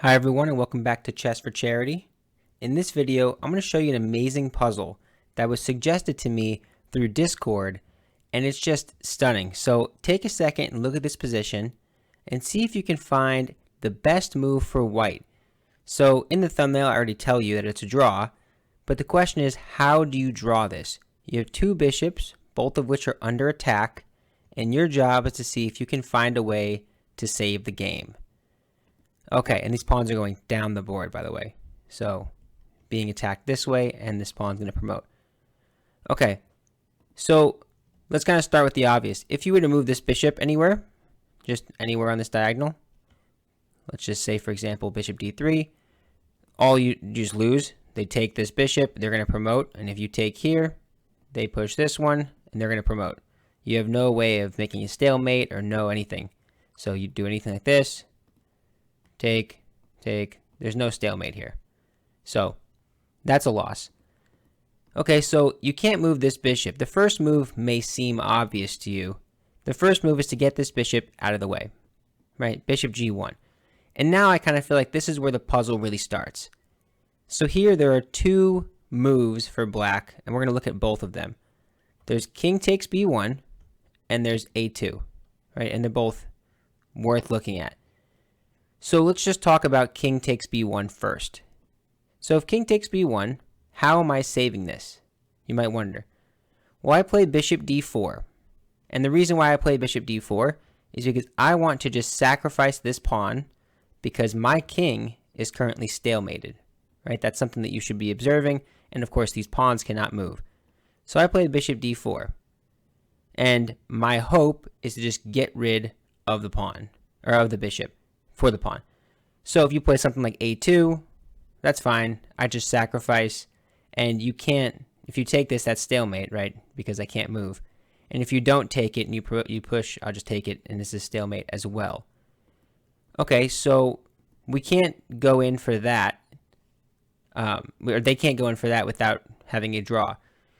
Hi everyone and welcome back to Chess for Charity. In this video, I'm going to show you an amazing puzzle that was suggested to me through Discord, and it's just stunning. So take a second and look at this position and see if you can find the best move for white. So in the thumbnail, I already tell you that it's a draw, but the question is, how do you draw this? You have two bishops, both of which are under attack, and your job is to see if you can find a way to save the game. Okay, and these pawns are going down the board, by the way. So, being attacked this way, and this pawn's going to promote. Okay, so let's kind of start with the obvious. If you were to move this bishop anywhere, just anywhere on this diagonal, let's just say, for example, bishop d3, you just lose. They take this bishop, they're going to promote, and if you take here, they push this one, and they're going to promote. You have no way of making a stalemate or no anything. So you do anything like this, take, there's no stalemate here. So that's a loss. Okay, so you can't move this bishop. The first move may seem obvious to you. The first move is to get this bishop out of the way, right? Bishop g1. And now I kind of feel like this is where the puzzle really starts. So here there are two moves for black, and we're going to look at both of them. There's king takes b1, and there's a2, right? And they're both worth looking at. So let's just talk about king takes b1 first. So if king takes b1, how am I saving this? You might wonder. Well, I play bishop d4. And the reason why I play bishop d4 is because I want to just sacrifice this pawn because my king is currently stalemated, right? That's something that you should be observing. And of course, these pawns cannot move. So I play bishop d4. And my hope is to just get rid of the pawn, or of the bishop, for the pawn. So if you play something like a2, that's fine. I just sacrifice, and you can't, if you take this, that's stalemate, right? Because I can't move. And if you don't take it and you push, I'll just take it, and this is stalemate as well. Okay, so we can't go in for that. Or they can't go in for that without having a draw.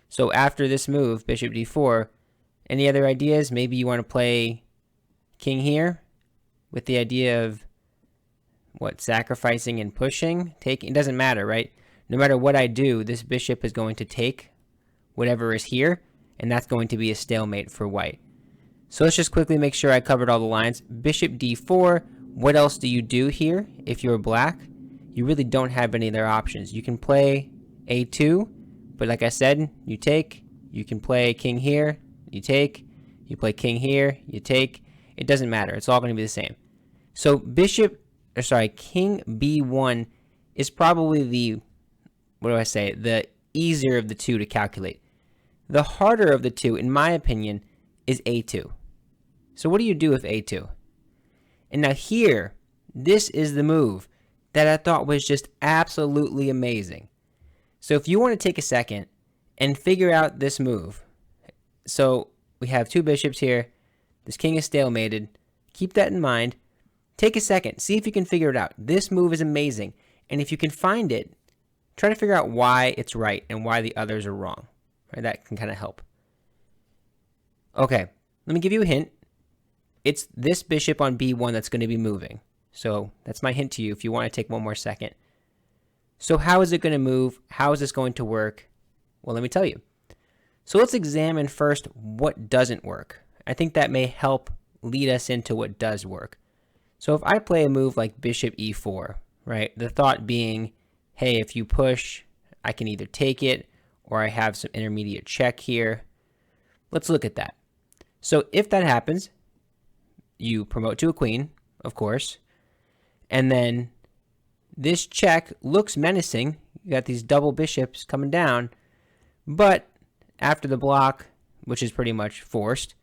So after this move, bishop d4, any other ideas? Maybe you want to play king here with the idea of sacrificing and pushing, taking. It doesn't matter, right? No matter what I do, this bishop is going to take whatever is here, and that's going to be a stalemate for white. So let's just quickly make sure I covered all the lines. Bishop d4, what else do you do here if you're black? You really don't have any other options. You can play a2, but like I said, you take. You can play king here, you take. You play king here, you take. It doesn't matter. It's all going to be the same. So king b1 is probably the easier of the two to calculate. The harder of the two, in my opinion, is a2. So what do you do with a2? And now here, this is the move that I thought was just absolutely amazing. So if you want to take a second and figure out this move. So we have two bishops here. This king is stalemated. Keep that in mind. Take a second. See if you can figure it out. This move is amazing. And if you can find it, try to figure out why it's right and why the others are wrong. Right? That can kind of help. Okay, let me give you a hint. It's this bishop on b1 that's going to be moving. So that's my hint to you if you want to take one more second. So how is it going to move? How is this going to work? Well, let me tell you. So let's examine first what doesn't work. I think that may help lead us into what does work. So if I play a move like bishop e4, right? The thought being, hey, if you push, I can either take it or I have some intermediate check here. Let's look at that. So if that happens, you promote to a queen, of course, and then this check looks menacing. You got these double bishops coming down, but after the block, which is pretty much forced,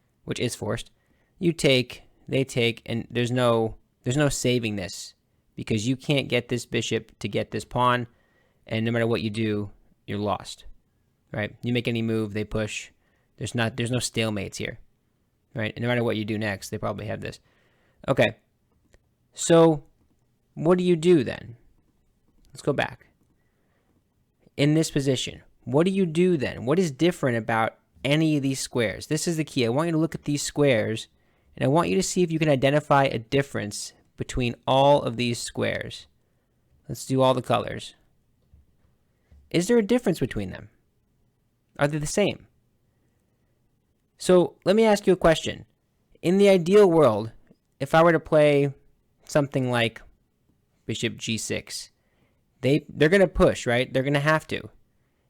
you take, they take, and there's no saving this because you can't get this bishop to get this pawn, and no matter what you do, you're lost, right? You make any move, they push. There's no stalemates here, right? And no matter what you do next, they probably have this. Okay, so what do you do then? Let's go back. In this position, what do you do then? What is different about any of these squares? This is the key. I want you to look at these squares, and I want you to see if you can identify a difference between all of these squares. Let's do all the colors. Is there a difference between them? Are they the same? So let me ask you a question. In the ideal world, if I were to play something like bishop g6, they're going to push, right? They're going to have to.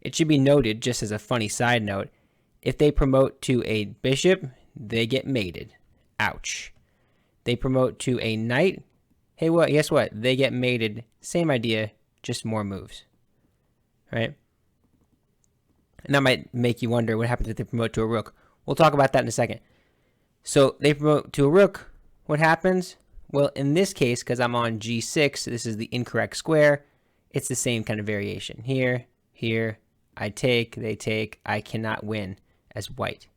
It should be noted, just as a funny side note, if they promote to a bishop, they get mated. Ouch. They promote to a knight. Hey, well, guess what? They get mated. Same idea, just more moves. Right? And that might make you wonder what happens if they promote to a rook. We'll talk about that in a second. So they promote to a rook. What happens? Well, in this case, because I'm on g6, this is the incorrect square. It's the same kind of variation. Here, here, I take, they take. I cannot win as white.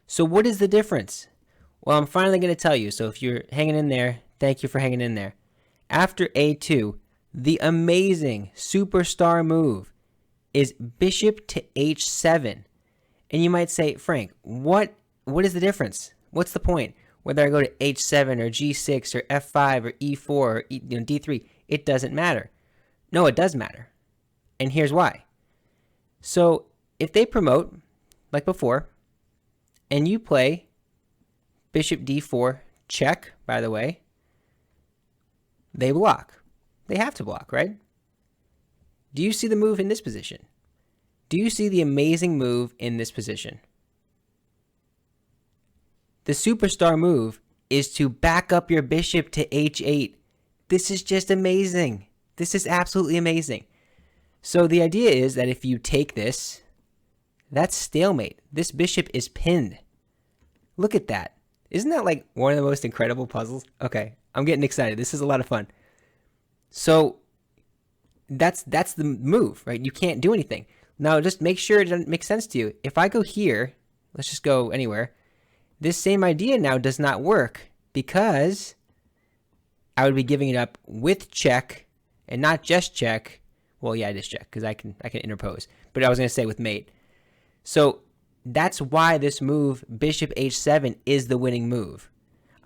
So what is the difference? Well, I'm finally going to tell you. So if you're hanging in there, thank you for hanging in there. After a2, the amazing superstar move is bishop to h7. And you might say, Frank, what is the difference? What's the point? Whether I go to h7 or g6 or f5 or e4 or d3, it doesn't matter. No, it does matter. And here's why. So if they promote, like before, and you play bishop d4 check, by the way, they block. They have to block, right? Do you see the move in this position? Do you see the amazing move in this position? The superstar move is to back up your bishop to h8. This is just amazing. This is absolutely amazing. So the idea is that if you take this, that's stalemate. This bishop is pinned. Look at that. Isn't that like one of the most incredible puzzles? Okay, I'm getting excited. This is a lot of fun. So that's the move, right? You can't do anything. Now just make sure it doesn't make sense to you. If I go here, let's just go anywhere. This same idea now does not work because I would be giving it up with check and not just check. Well, yeah, it is check because I can interpose. But I was going to say with mate. So that's why this move, bishop h7, is the winning move.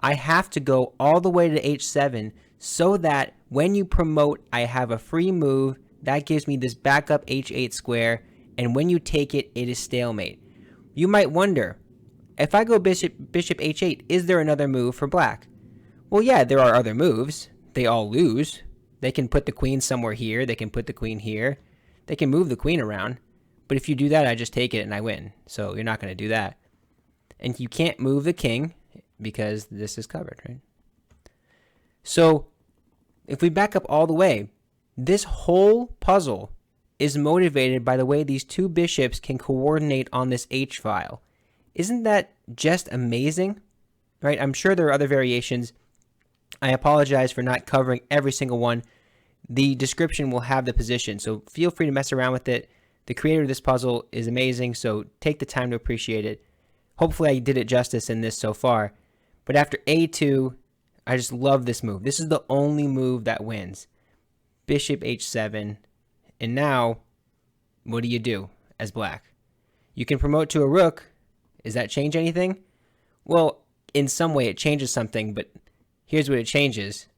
I have to go all the way to h7 so that when you promote, I have a free move. That gives me this backup h8 square. And when you take it, it is stalemate. You might wonder, if I go bishop h8, is there another move for black? Well, yeah, there are other moves. They all lose. They can put the queen somewhere here. They can put the queen here. They can move the queen around. But if you do that, I just take it and I win. So you're not going to do that. And you can't move the king because this is covered, right? So if we back up all the way, this whole puzzle is motivated by the way these two bishops can coordinate on this H file. Isn't that just amazing? Right? I'm sure there are other variations. I apologize for not covering every single one. The description will have the position, so feel free to mess around with it. The creator of this puzzle is amazing, so take the time to appreciate it. Hopefully I did it justice in this so far. But after a2, I just love this move. This is the only move that wins. Bishop h7. And now, what do you do as black? You can promote to a rook. Does that change anything? Well, in some way it changes something, but here's what it changes.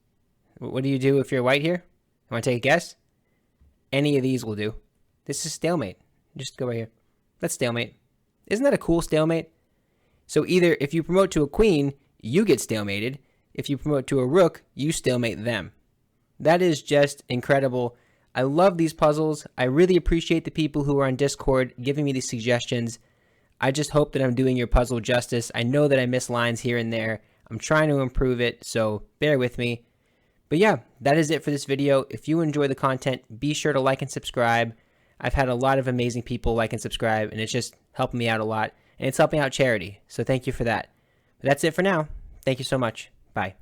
What do you do if you're white here? You want to take a guess? Any of these will do. This is stalemate. Just go right here. That's stalemate. Isn't that a cool stalemate? So either if you promote to a queen, you get stalemated. If you promote to a rook, you stalemate them. That is just incredible. I love these puzzles. I really appreciate the people who are on Discord giving me these suggestions. I just hope that I'm doing your puzzle justice. I know that I miss lines here and there. I'm trying to improve it, so bear with me. But yeah, that is it for this video. If you enjoy the content, be sure to like and subscribe. I've had a lot of amazing people like and subscribe, and it's just helping me out a lot. And it's helping out charity, so thank you for that. But that's it for now. Thank you so much. Bye.